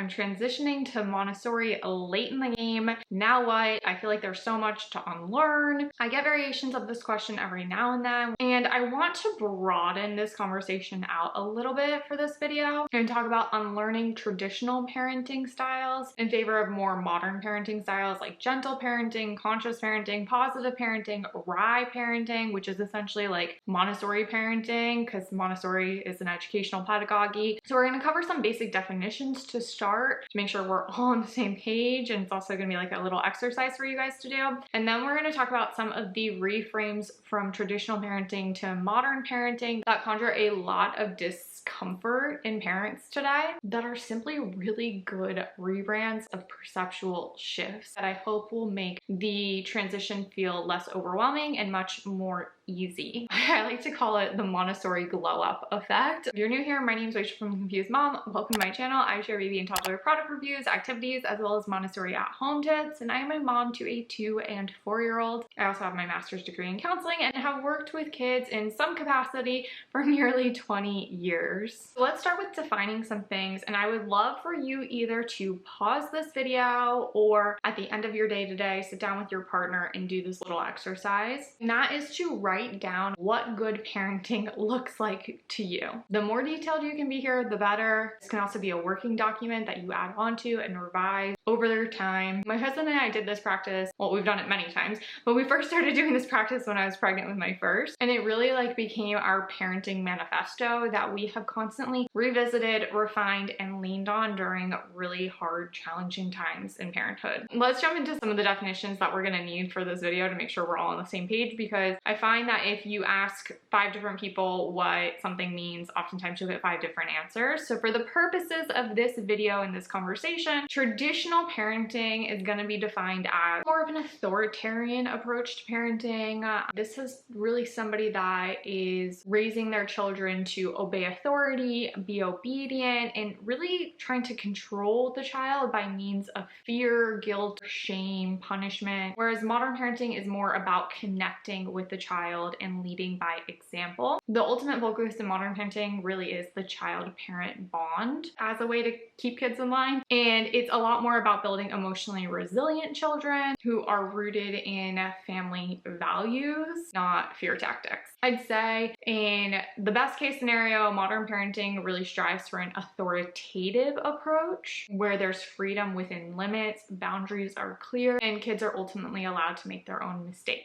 I'm transitioning to Montessori late in the game. Now what? I feel like there's so much to unlearn. I get variations of this question every now and then, and I want to broaden this conversation out a little bit for this video and talk about unlearning traditional parenting styles in favor of more modern parenting styles like gentle parenting, conscious parenting, positive parenting, RIE parenting, which is essentially like Montessori parenting because Montessori is an educational pedagogy. So we're going to cover some basic definitions to start to make sure we're all on the same page, and it's also going to be like a little exercise for you guys to do. And then we're going to talk about some of the reframes from traditional parenting to modern parenting that conjure a lot of discomfort in parents today that are simply really good rebrands of perceptual shifts that I hope will make the transition feel less overwhelming and much more easy. I like to call it the Montessori glow up effect. If you're new here, my name is Rachel from Confused Mom. Welcome to my channel. I share baby and toddler product reviews, activities, as well as Montessori at home tips. And I am a mom to a 2- and 4-year-old. I also have my master's degree in counseling and have worked with kids in some capacity for nearly 20 years. So let's start with defining some things, and I would love for you either to pause this video or at the end of your day today, sit down with your partner and do this little exercise. And that is to write down what good parenting looks like to you. The more detailed you can be here, the better. This can also be a working document that you add onto and revise over their time. My husband and I did this practice, well, we've done it many times, but we first started doing this practice when I was pregnant with my first, and it really like became our parenting manifesto that we have constantly revisited, refined, and leaned on during really hard, challenging times in parenthood. Let's jump into some of the definitions that we're gonna need for this video to make sure we're all on the same page, because I find that if you ask 5 different people what something means, oftentimes you'll get 5 different answers. So for the purposes of this video and this conversation, traditional parenting is going to be defined as more of an authoritarian approach to parenting. This is really somebody that is raising their children to obey authority, be obedient, and really trying to control the child by means of fear, guilt, shame, punishment. Whereas modern parenting is more about connecting with the child and leading by example. The ultimate focus in modern parenting really is the child-parent bond as a way to keep kids in line. And it's a lot more about building emotionally resilient children who are rooted in family values, not fear tactics. I'd say in the best case scenario, modern parenting really strives for an authoritative approach where there's freedom within limits, boundaries are clear, and kids are ultimately allowed to make their own mistakes.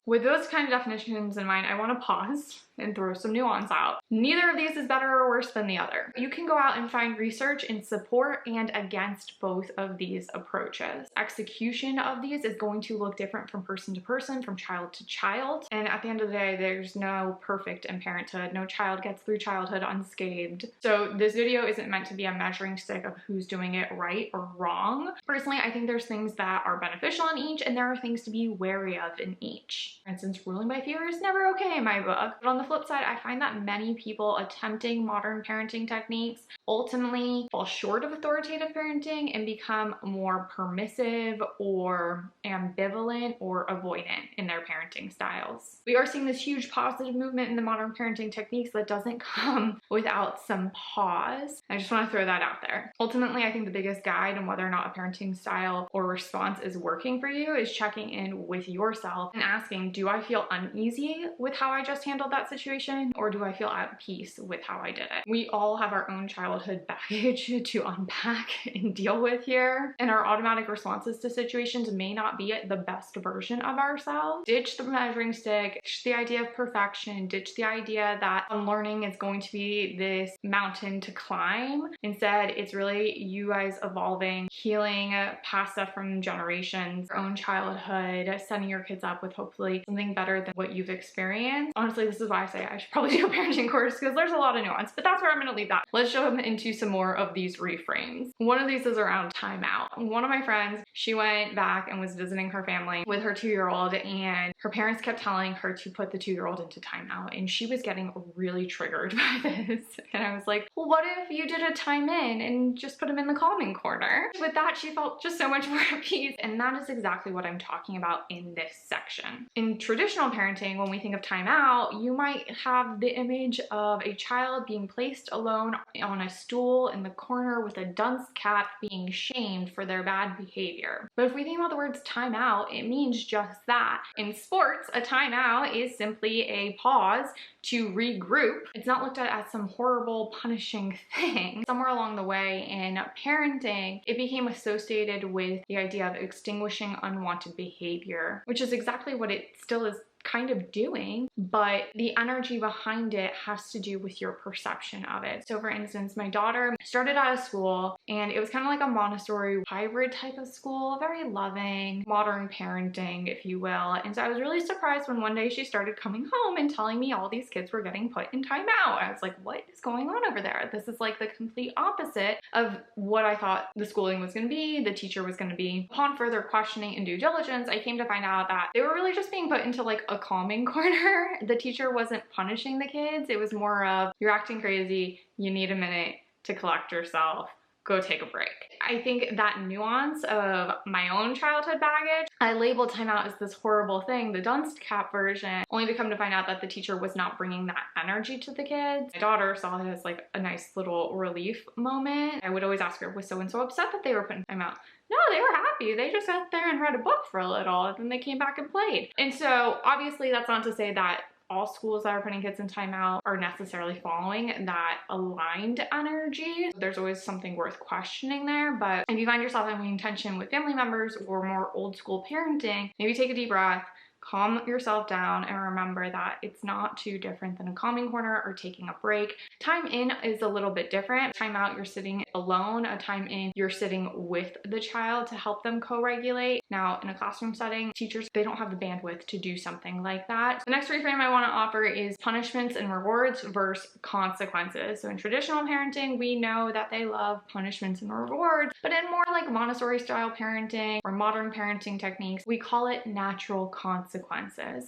With those kind of definitions in mind, I want to pause and throw some nuance out. Neither of these is better or worse than the other. You can go out and find research in support and against both of these approaches. Execution of these is going to look different from person to person, from child to child. And at the end of the day, there's no perfect in parenthood. No child gets through childhood unscathed. So this video isn't meant to be a measuring stick of who's doing it right or wrong. Personally, I think there's things that are beneficial in each, and there are things to be wary of in each. For instance, ruling by fear is never okay in my book. But on the flip side, I find that many people attempting modern parenting techniques ultimately fall short of authoritative parenting and become more permissive or ambivalent or avoidant in their parenting styles. We are seeing this huge positive movement in the modern parenting techniques that doesn't come without some pause. I just want to throw that out there. Ultimately, I think the biggest guide on whether or not a parenting style or response is working for you is checking in with yourself and asking, do I feel uneasy with how I just handled that situation, or do I feel at peace with how I did it? We all have our own childhood baggage to unpack and deal with here, and our automatic responses to situations may not be the best version of ourselves. Ditch the measuring stick, ditch the idea of perfection, ditch the idea that unlearning is going to be this mountain to climb. Instead, it's really you guys evolving, healing past stuff from generations, your own childhood, setting your kids up with hopefully something better than what you've experienced. Honestly, this is why I say I should probably do a parenting course, because there's a lot of nuance, but that's where I'm going to leave that. Let's jump into some more of these reframes. One of these is around timeout. One of my friends, she went back and was visiting her family with her 2-year-old, and her parents kept telling her to put the 2-year-old into timeout, and she was getting really triggered by this. And I was like, well, what if you did a time in and just put him in the calming corner? With that, she felt just so much more at peace, and that is exactly what I'm talking about in this section. In traditional parenting, when we think of timeout, you might might have the image of a child being placed alone on a stool in the corner with a dunce cap being shamed for their bad behavior. But if we think about the words timeout, it means just that. In sports, a timeout is simply a pause to regroup. It's not looked at as some horrible punishing thing. Somewhere along the way in parenting, it became associated with the idea of extinguishing unwanted behavior, which is exactly what it still is kind of doing, but the energy behind it has to do with your perception of it. So for instance, my daughter started out of school and it was kind of like a Montessori hybrid type of school, very loving, modern parenting, if you will. And so I was really surprised when one day she started coming home and telling me all these kids were getting put in timeout. I was like, what is going on over there? This is like the complete opposite of what I thought the schooling was going to be, the teacher was going to be. Upon further questioning and due diligence, I came to find out that they were really just being put into like a calming corner. The teacher wasn't punishing the kids. It was more of, you're acting crazy, you need a minute to collect yourself, go take a break. I think that nuance of my own childhood baggage, I labeled timeout as this horrible thing, the dunce cap version, only to come to find out that the teacher was not bringing that energy to the kids. My daughter saw it as like a nice little relief moment. I would always ask her, was so-and-so upset that they were put in timeout? No, they were happy. They just sat there and read a book for a little, and then they came back and played. And so obviously that's not to say that all schools that are putting kids in timeout are necessarily following that aligned energy. There's always something worth questioning there, but if you find yourself having tension with family members or more old school parenting, maybe take a deep breath, calm yourself down, and remember that it's not too different than a calming corner or taking a break. Time in is a little bit different. Time out, you're sitting alone. A time in, you're sitting with the child to help them co-regulate. Now, in a classroom setting, teachers, they don't have the bandwidth to do something like that. The next reframe I want to offer is punishments and rewards versus consequences. So in traditional parenting, we know that they love punishments and rewards, but in more like Montessori style parenting or modern parenting techniques, we call it natural consequences.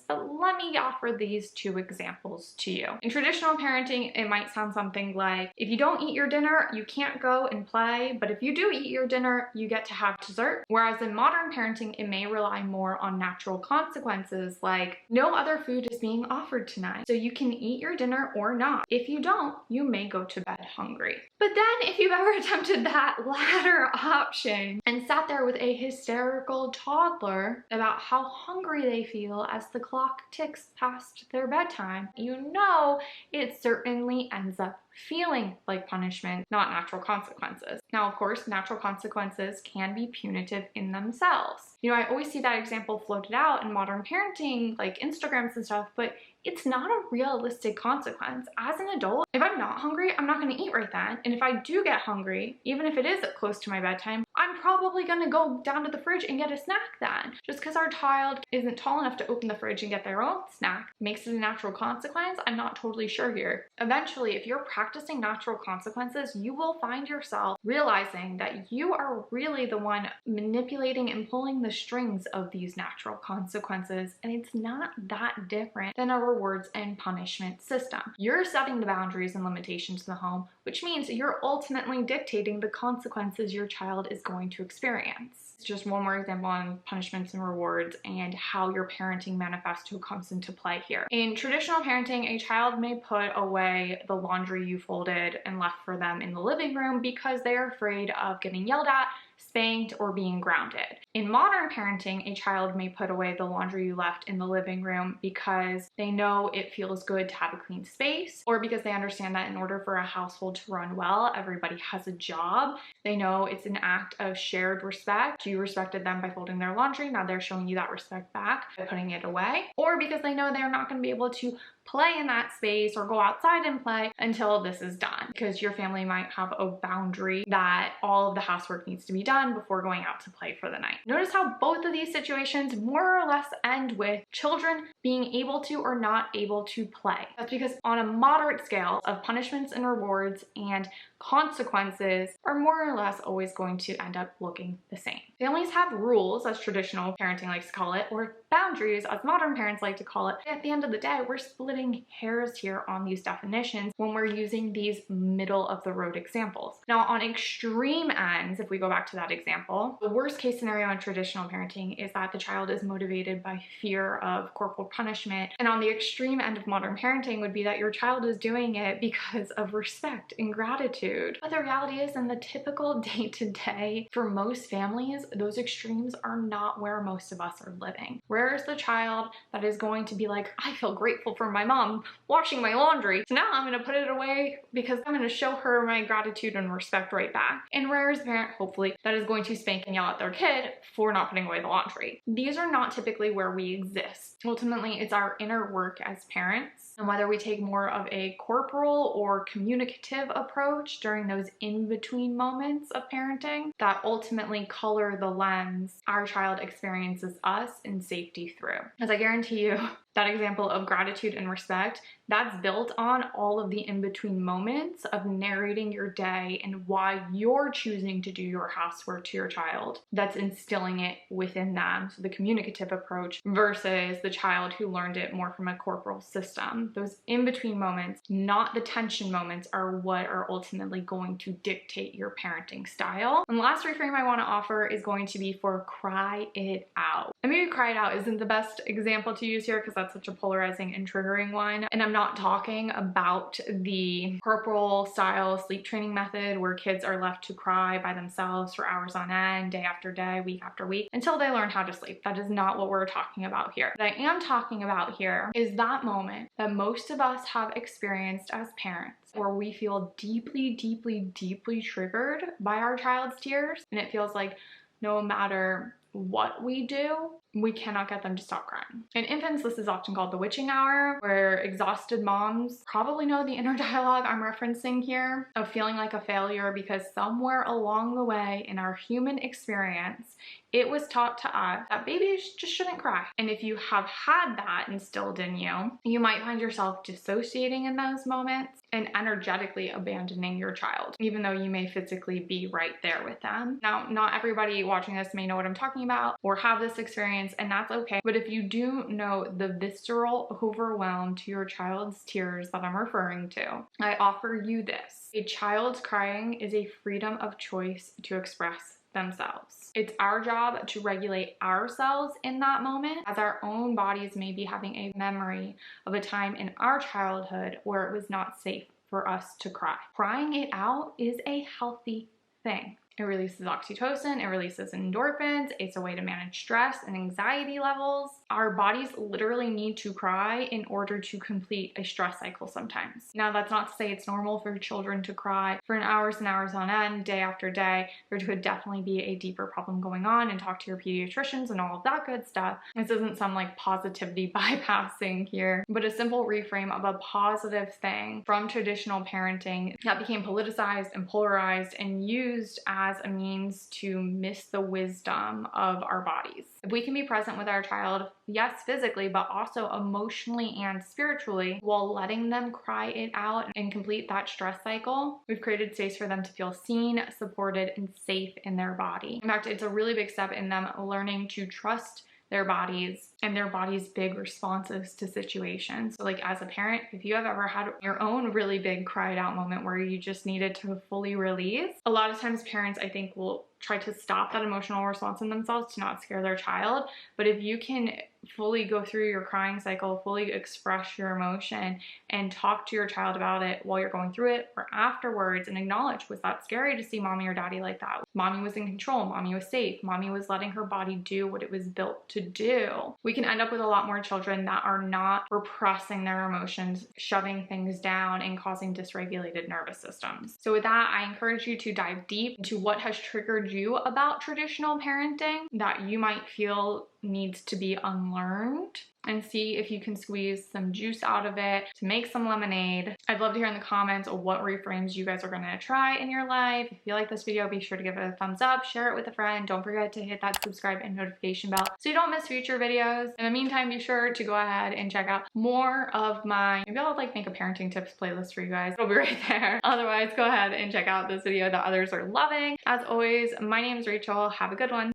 But let me offer these two examples to you. In traditional parenting, it might sound something like, if you don't eat your dinner, you can't go and play, but if you do eat your dinner, you get to have dessert. Whereas in modern parenting, it may rely more on natural consequences, like no other food is being offered tonight, so you can eat your dinner or not. If you don't, you may go to bed hungry. But then if you've ever attempted that latter option and sat there with a hysterical toddler about how hungry they feel as the clock ticks past their bedtime, you know it certainly ends up feeling like punishment, not natural consequences. Now, of course, natural consequences can be punitive in themselves. You know, I always see that example floated out in modern parenting, like Instagrams and stuff, but it's not a realistic consequence. As an adult, if I'm not hungry, I'm not gonna eat right then. And if I do get hungry, even if it is close to my bedtime, I'm probably gonna go down to the fridge and get a snack then. Just because our child isn't tall enough to open the fridge and get their own snack makes it a natural consequence, I'm not totally sure here. Eventually, if you're practicing natural consequences, you will find yourself realizing that you are really the one manipulating and pulling the strings of these natural consequences, and it's not that different than a rewards and punishment system. You're setting the boundaries and limitations in the home, which means you're ultimately dictating the consequences your child is going to experience. It's just one more example on punishments and rewards and how your parenting manifesto comes into play here. In traditional parenting, a child may put away the laundry you folded and left for them in the living room because they're afraid of getting yelled at, spanked, or being grounded. In modern parenting, a child may put away the laundry you left in the living room because they know it feels good to have a clean space, or because they understand that in order for a household to run well, everybody has a job. They know it's an act of shared respect. You respected them by folding their laundry, now they're showing you that respect back by putting it away, or because they know they're not going to be able to play in that space or go outside and play until this is done, because your family might have a boundary that all of the housework needs to be done before going out to play for the night. Notice how both of these situations more or less end with children being able to or not able to play. That's because on a moderate scale of punishments and rewards and consequences are more or less always going to end up looking the same. Families have rules, as traditional parenting likes to call it, or boundaries, as modern parents like to call it. At the end of the day, we're splitting hairs here on these definitions when we're using these middle of the road examples. Now, on extreme ends, if we go back to that example, the worst case scenario in traditional parenting is that the child is motivated by fear of corporal punishment. And on the extreme end of modern parenting would be that your child is doing it because of respect and gratitude. But the reality is, in the typical day-to-day, for most families, those extremes are not where most of us are living. Where is the child that is going to be like, I feel grateful for my mom washing my laundry, so now I'm going to put it away because I'm going to show her my gratitude and respect right back. And where is the parent, hopefully, that is going to spank and yell at their kid for not putting away the laundry? These are not typically where we exist. Ultimately, it's our inner work as parents, and whether we take more of a corporal or communicative approach during those in-between moments of parenting that ultimately color the lens our child experiences us in safety through. As I guarantee you, that example of gratitude and respect, that's built on all of the in-between moments of narrating your day and why you're choosing to do your housework to your child. That's instilling it within them. So the communicative approach versus the child who learned it more from a corporal system. Those in-between moments, not the tension moments, are what are ultimately going to dictate your parenting style. And the last reframe I want to offer is going to be for cry it out. And maybe cry it out isn't the best example to use here because that's such a polarizing and triggering one. And I'm not talking about the corporal style sleep training method where kids are left to cry by themselves for hours on end, day after day, week after week, until they learn how to sleep. That is not what we're talking about here. What I am talking about here is that moment that most of us have experienced as parents where we feel deeply, deeply, deeply triggered by our child's tears, and it feels like no matter what we do, we cannot get them to stop crying. In infants, this is often called the witching hour, where exhausted moms probably know the inner dialogue I'm referencing here of feeling like a failure because somewhere along the way in our human experience, it was taught to us that babies just shouldn't cry. And if you have had that instilled in you, you might find yourself dissociating in those moments and energetically abandoning your child, even though you may physically be right there with them. Now, not everybody watching this may know what I'm talking about or have this experience, and that's okay. But if you do know the visceral overwhelm to your child's tears that I'm referring to, I offer you this. A child's crying is a freedom of choice to express themselves. It's our job to regulate ourselves in that moment, as our own bodies may be having a memory of a time in our childhood where it was not safe for us to cry. Crying it out is a healthy thing. It releases oxytocin, it releases endorphins, it's a way to manage stress and anxiety levels. Our bodies literally need to cry in order to complete a stress cycle sometimes. Now, that's not to say it's normal for children to cry for hours and hours on end, day after day. There could definitely be a deeper problem going on, and talk to your pediatricians and all of that good stuff. This isn't some like positivity bypassing here, but a simple reframe of a positive thing from traditional parenting that became politicized and polarized and used as a means to miss the wisdom of our bodies. If we can be present with our child, yes, physically, but also emotionally and spiritually, while letting them cry it out and complete that stress cycle, we've created space for them to feel seen, supported, and safe in their body. In fact, it's a really big step in them learning to trust their bodies and their body's big responses to situations. So like as a parent, if you have ever had your own really big cried out moment where you just needed to fully release, a lot of times parents, I think, will try to stop that emotional response in themselves to not scare their child. But if you can fully go through your crying cycle, fully express your emotion, and talk to your child about it while you're going through it or afterwards, and acknowledge, was that scary to see mommy or daddy like that? Mommy was in control, mommy was safe, mommy was letting her body do what it was built to do. We can end up with a lot more children that are not repressing their emotions, shoving things down, and causing dysregulated nervous systems. So with that, I encourage you to dive deep into what has triggered you about traditional parenting that you might feel needs to be unlearned, and see if you can squeeze some juice out of it to make some lemonade. I'd love to hear in the comments what reframes you guys are gonna try in your life. If you like this video, be sure to give it a thumbs up, share it with a friend. Don't forget to hit that subscribe and notification bell so you don't miss future videos. In the meantime, be sure to go ahead and check out more of my, maybe I'll like make a parenting tips playlist for you guys. It'll be right there. Otherwise, go ahead and check out this video that others are loving. As always, my name is Rachel. Have a good one.